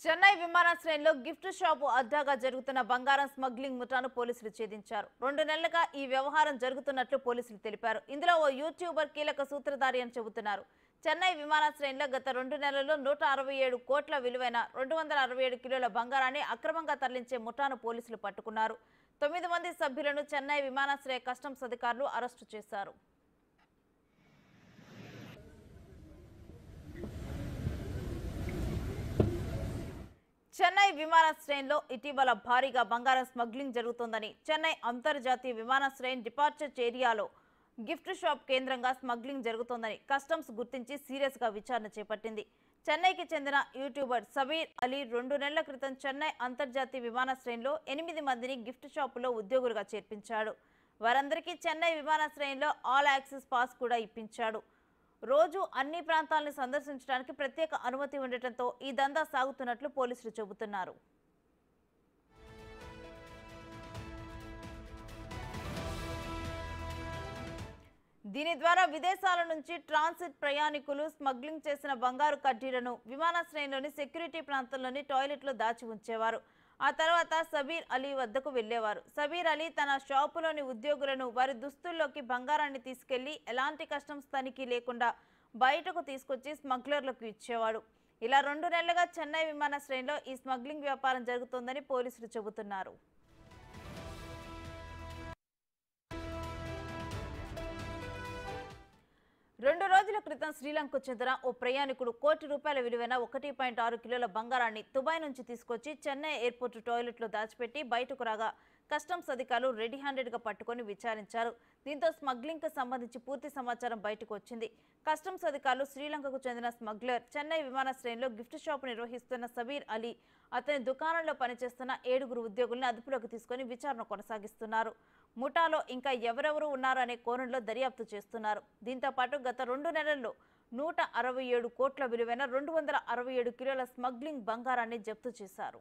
చెన్నై విమానాశ్రయంలో gift shop అడ్డాగా జరుగుతున్న బంగారం స్మగ్లింగ్ ముఠాను పోలీసులు ఛేదించారు. 2 నెలలుగా ఈ వ్యవహారం జరుగుతున్నట్లు పోలీసులు తెలిపారు. ఇందులో ఓ యూట్యూబర్ కీలక సూత్రధారి అని చెబుతున్నారు. చెన్నై విమానాశ్రయంలో గత 2 నెలల్లో 167 కోట్ల విలువైన 267 కిలోల బంగారాన్ని అక్రమంగా తరలించే ముఠాను పోలీసులు పట్టుకున్నారు. 9 మంది సభ్యులను చెన్నై విమానాశ్రయ కస్టమ్స్ అధికారులు అరెస్టు చేశారు. చెన్నై విమానాశ్రయంలో ఇటీవల భారీగా బంగారం స్మగ్లింగ్ జరుగుతోందని చెన్నై అంతర్జాతీయ విమానాశ్రయం డిపార్చర్ ఏరియాలో గిఫ్ట్ షాప్ కేంద్రంగా స్మగ్లింగ్ జరుగుతోందని కస్టమ్స్ గుర్తించి సీరియస్గా విచారణ చేపట్టింది. చెన్నైకి చెందిన యూట్యూబర్ సబీర్ అలీ 2 నెలల క్రితం చెన్నై అంతర్జాతీయ విమానాశ్రయంలో 8 మందిని గిఫ్ట్ షాపులో ఉద్యోగులుగా చేర్పించాడు. వారందరికీ చెన్నై విమానాశ్రయంలో ఆల్ యాక్సెస్ పాస్ కూడా ఇప్పించాడు. రోజు అన్ని ప్రాంతాలను సందర్శించడానికి ప్రత్యేక అనుమతి ఉండటంతో ఈ దందా సాగుతున్నట్లు పోలీసులు చెబుతున్నారు. దీని ద్వారా విదేశాల నుంచి ట్రాన్సిట్ ప్రయాణికులు స్మగ్లింగ్ చేసిన బంగారు కడ్డీలను విమానాశ్రయంలోని సెక్యూరిటీ ప్రాంతంలోని టాయిలెట్లో దాచి ఉంచేవారు. ఆ తర్వాత సబీర్ అలీ వద్దకు వెళ్లేవారు. సబీర్ అలీ తన షాపులోని ఉద్యోగులను వారి దుస్తుల్లోకి బంగారాన్ని తీసుకెళ్లి ఎలాంటి కస్టమ్స్ తనిఖీ లేకుండా బయటకు తీసుకొచ్చి స్మగ్లర్లకు ఇచ్చేవాడు. ఇలా 2 నెలలుగా చెన్నై విమానాశ్రయంలో ఈ స్మగ్లింగ్ వ్యాపారం జరుగుతోందని పోలీసులు చెబుతున్నారు. 2 రోజుల క్రితం శ్రీలంకకు చెందిన ఓ ప్రయాణికుడు కోటి రూపాయల విలువైన 1.6 కిలోల బంగారాన్ని దుబాయ్ నుంచి తీసుకొచ్చి చెన్నై ఎయిర్పోర్ట్ టాయిలెట్లో దాచిపెట్టి బయటకు రాగా కస్టమ్స్ అధికారులు రెడీ హ్యాండెడ్గా పట్టుకొని విచారించారు. దీంతో స్మగ్లింగ్కు సంబంధించి పూర్తి సమాచారం బయటకు వచ్చింది. కస్టమ్స్ అధికారులు శ్రీలంకకు చెందిన స్మగ్లర్ చెన్నై విమానాశ్రయంలో గిఫ్ట్ షాప్ నిర్వహిస్తున్న సబీర్ అలీ, అతని దుకాణంలో పనిచేస్తున్న 7 ఉద్యోగులను అదుపులోకి తీసుకుని విచారణ కొనసాగిస్తున్నారు. ముఠాలో ఇంకా ఎవరెవరు ఉన్నారనే కోణంలో దర్యాప్తు చేస్తున్నారు. దీంతో పాటు గత 2 నెలల్లో 167 కోట్ల విలువైన 267 కిలోల స్మగ్లింగ్ బంగారాన్ని జప్తు చేశారు.